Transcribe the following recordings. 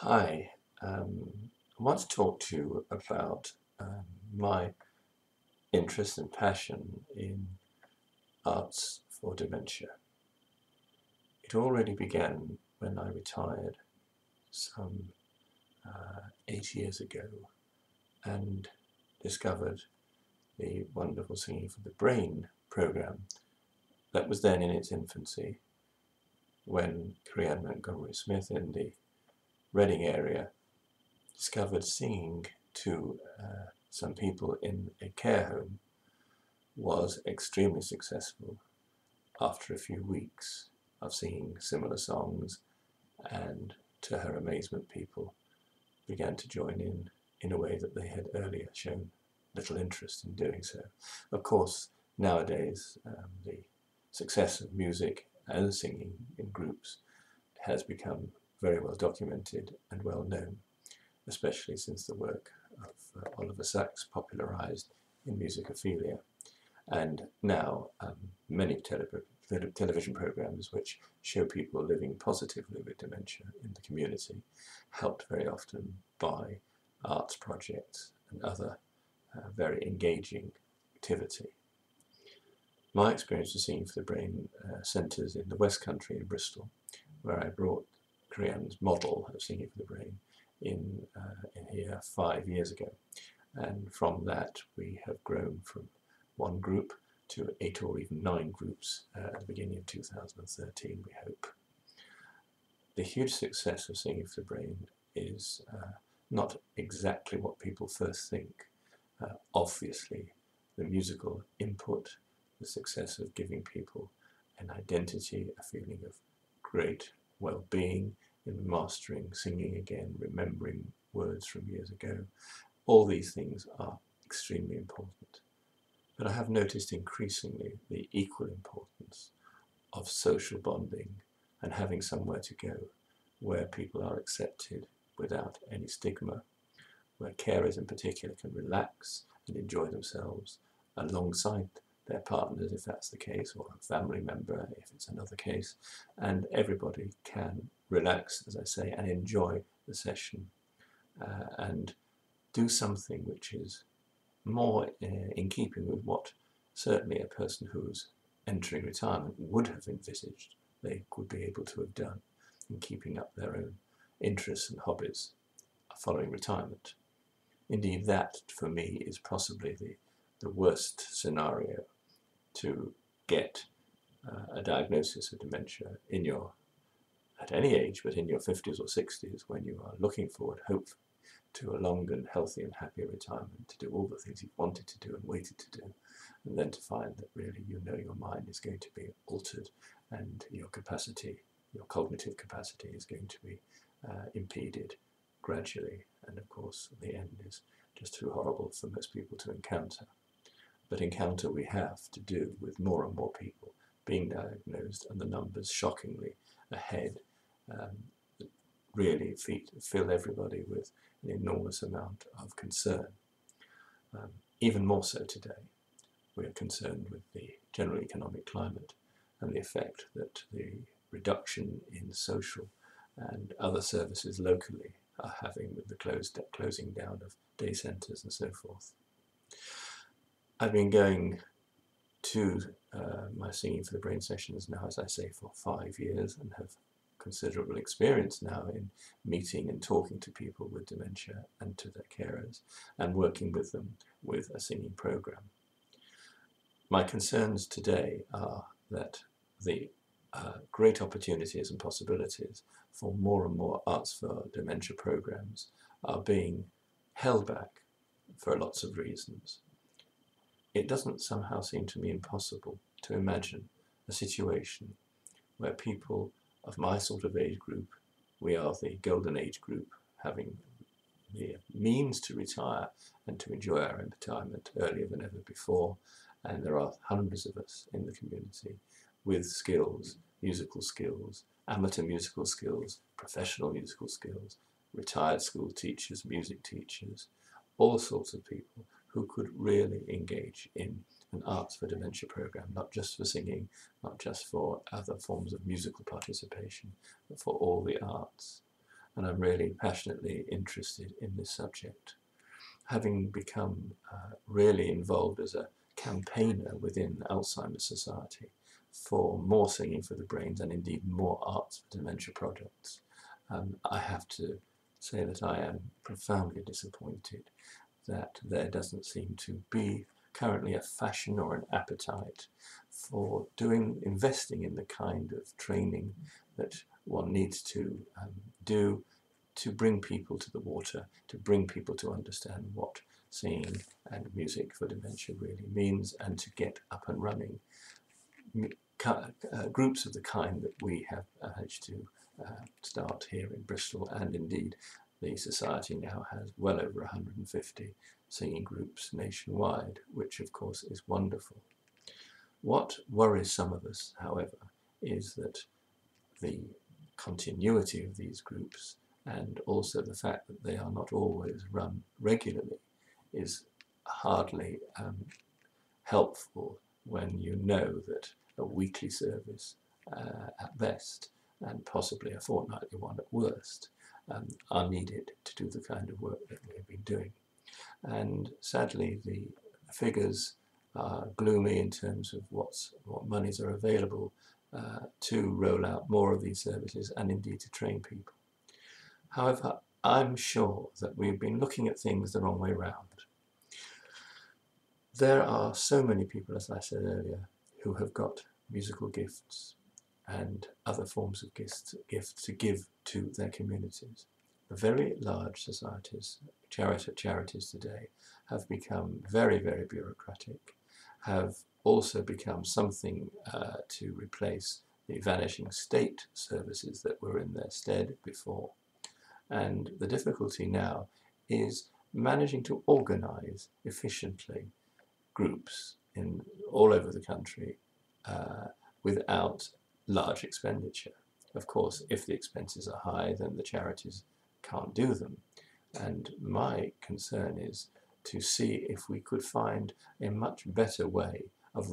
Hi, I want to talk to you about my interest and passion in arts for dementia. It already began when I retired some 8 years ago and discovered the wonderful Singing for the Brain program that was then in its infancy when Crean Montgomery Smith in the Reading area discovered singing to some people in a care home was extremely successful after a few weeks of singing similar songs, and to her amazement people began to join in a way that they had earlier shown little interest in doing so. Of course, nowadays the success of music and singing in groups has become very well documented and well known, especially since the work of Oliver Sacks popularised in musicophilia, and now many television programs which show people living positively with dementia in the community, helped very often by arts projects and other very engaging activity. My experience of Singing for the Brain centres in the West Country in Bristol, where I brought Crean's model of Singing for the Brain in here 5 years ago, and from that we have grown from one group to 8 or even 9 groups at the beginning of 2013, we hope. The huge success of Singing for the Brain is not exactly what people first think. Obviously, the musical input, the success of giving people an identity, a feeling of great well-being in mastering singing again, remembering words from years ago, all these things are extremely important. But I have noticed increasingly the equal importance of social bonding and having somewhere to go where people are accepted without any stigma, where carers in particular can relax and enjoy themselves alongside their partners if that's the case, or a family member if it's another case, and everybody can relax, as I say, and enjoy the session and do something which is more in keeping with what certainly a person who's entering retirement would have envisaged they could be able to have done in keeping up their own interests and hobbies following retirement. Indeed, that for me is possibly the worst scenario to get a diagnosis of dementia at any age, but in your 50s or 60s, when you are looking forward, hopefully, to a long and healthy and happy retirement, to do all the things you've wanted to do and waited to do, and then to find that really your mind is going to be altered and your capacity, your cognitive capacity is going to be impeded gradually, and of course the end is just too horrible for most people to encounter. But encounter we have to do with more and more people being diagnosed, and the numbers shockingly ahead really fill everybody with an enormous amount of concern. Even more so today, we are concerned with the general economic climate and the effect that the reduction in social and other services locally are having with the closing down of day centres and so forth. I've been going to my Singing for the Brain sessions now, as I say, for 5 years, and have considerable experience now in meeting and talking to people with dementia and to their carers, and working with them with a singing program. My concerns today are that the great opportunities and possibilities for more and more Arts for Dementia programs are being held back for lots of reasons. It doesn't somehow seem to me impossible to imagine a situation where people of my sort of age group, we are the golden age group, having the means to retire and to enjoy our retirement earlier than ever before, and there are hundreds of us in the community with skills, musical skills, amateur musical skills, professional musical skills, retired school teachers, music teachers, all sorts of people who could really engage in an Arts for Dementia program, not just for singing, not just for other forms of musical participation, but for all the arts. and I'm really passionately interested in this subject. Having become really involved as a campaigner within Alzheimer's Society for more singing for the brains and indeed more arts for dementia projects, I have to say that I am profoundly disappointed that there doesn't seem to be currently a fashion or an appetite for investing in the kind of training that one needs to do to bring people to the water, to bring people to understand what singing and music for dementia really means, and to get up and running groups of the kind that we have managed to start here in Bristol, and indeed the Society now has well over 150 singing groups nationwide, which of course is wonderful. What worries some of us, however, is that the continuity of these groups and also the fact that they are not always run regularly is hardly helpful when you know that a weekly service at best and possibly a fortnightly one at worst are needed to do the kind of work that we've been doing. And sadly the figures are gloomy in terms of what monies are available to roll out more of these services and indeed to train people. However, I'm sure that we've been looking at things the wrong way round. There are so many people, as I said earlier, who have got musical gifts and other forms of gifts to give to their communities. The very large societies, charities today, have become very, very bureaucratic, have also become something to replace the vanishing state services that were in their stead before. And the difficulty now is managing to organise efficiently groups all over the country without large expenditure. Of course, if the expenses are high, then the charities can't do them. And my concern is to see if we could find a much better way of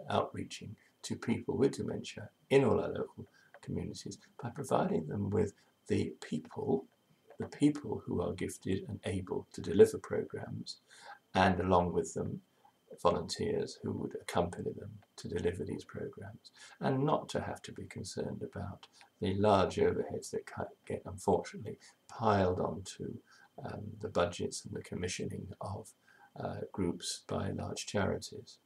outreaching to people with dementia in all our local communities by providing them with the people who are gifted and able to deliver programs, and along with them volunteers who would accompany them to deliver these programs, and not to have to be concerned about the large overheads that get unfortunately piled onto the budgets and the commissioning of groups by large charities.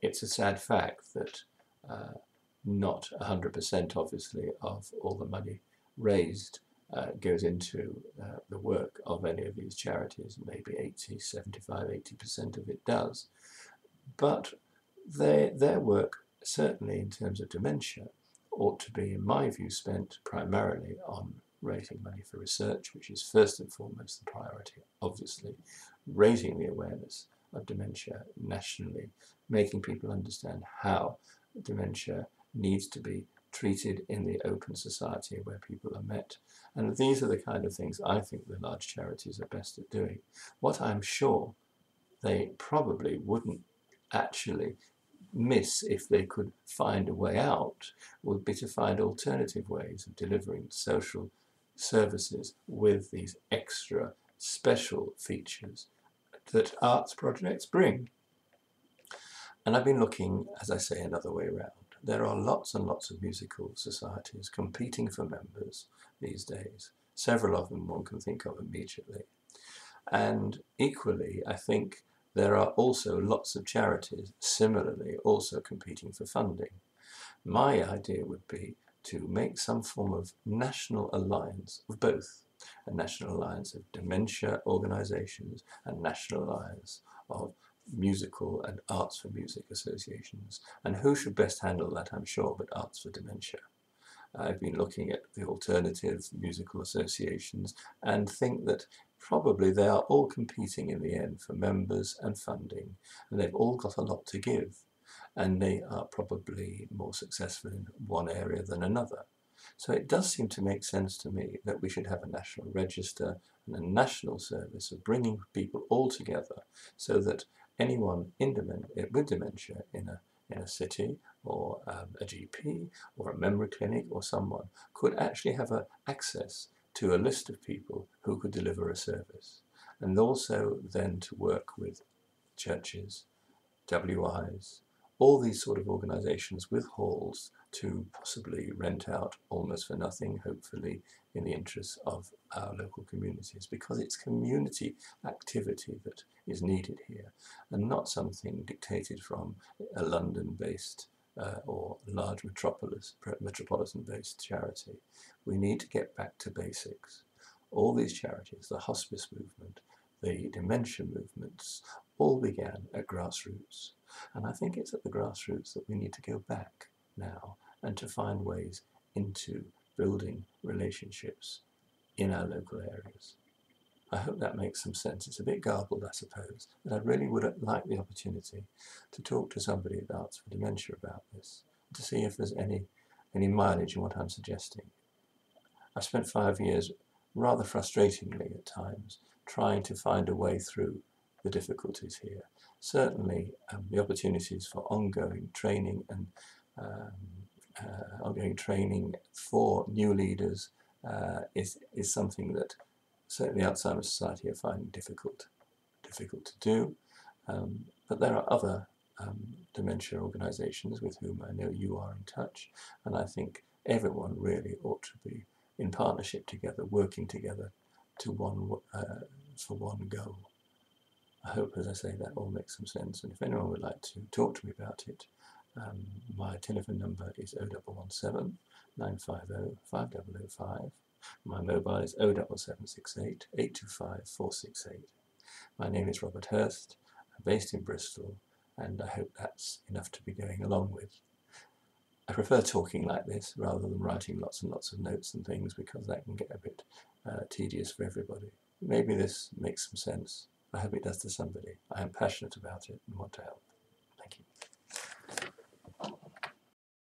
It's a sad fact that not 100% obviously of all the money raised goes into the work of any of these charities. Maybe 80% of it does. But their work, certainly in terms of dementia, ought to be, in my view, spent primarily on raising money for research, which is first and foremost the priority, obviously, raising the awareness of dementia nationally, making people understand how dementia needs to be treated in the open society where people are met. And these are the kind of things I think the large charities are best at doing. What I'm sure they probably wouldn't actually miss if they could find a way out would be to find alternative ways of delivering social services with these extra special features that arts projects bring. And I've been looking, as I say, another way around. There are lots and lots of musical societies competing for members these days. Several of them one can think of immediately. And equally, I think there are also lots of charities similarly also competing for funding. My idea would be to make some form of national alliance of both, a national alliance of dementia organisations and national alliance of musical and arts for music associations. And who should best handle that, I'm sure, but Arts4Dementia. I've been looking at the alternative musical associations and think that probably they are all competing in the end for members and funding, and they've all got a lot to give, and they are probably more successful in one area than another. So it does seem to make sense to me that we should have a national register and a national service of bringing people all together so that anyone with dementia in a city or a GP or a memory clinic or someone could actually have access to a list of people who could deliver a service, and also then to work with churches, WIs, all these sort of organisations with halls to possibly rent out almost for nothing, hopefully in the interests of our local communities, because it's community activity that is needed here and not something dictated from a London-based or large metropolitan-based charity. We need to get back to basics. All these charities, the hospice movement, the dementia movements, all began at grassroots. And I think it's at the grassroots that we need to go back now and to find ways into building relationships in our local areas. I hope that makes some sense. It's a bit garbled, I suppose, but I really would like the opportunity to talk to somebody at Arts4Dementia about this, to see if there's any mileage in what I'm suggesting. I've spent 5 years, rather frustratingly at times, trying to find a way through the difficulties here. Certainly, the opportunities for ongoing training and ongoing training for new leaders is something that certainly Alzheimer's Society are finding difficult to do. But there are other dementia organisations with whom I know you are in touch, and I think everyone really ought to be in partnership together, working together to for one goal. I hope, as I say, that all makes some sense, and if anyone would like to talk to me about it, my telephone number is 0117 950 5005. My mobile is 07768 825 468. My name is Robert Hurst. I'm based in Bristol, and I hope that's enough to be going along with. I prefer talking like this rather than writing lots and lots of notes and things, because that can get a bit tedious for everybody. Maybe this makes some sense. I hope it does to somebody. I am passionate about it and want to help.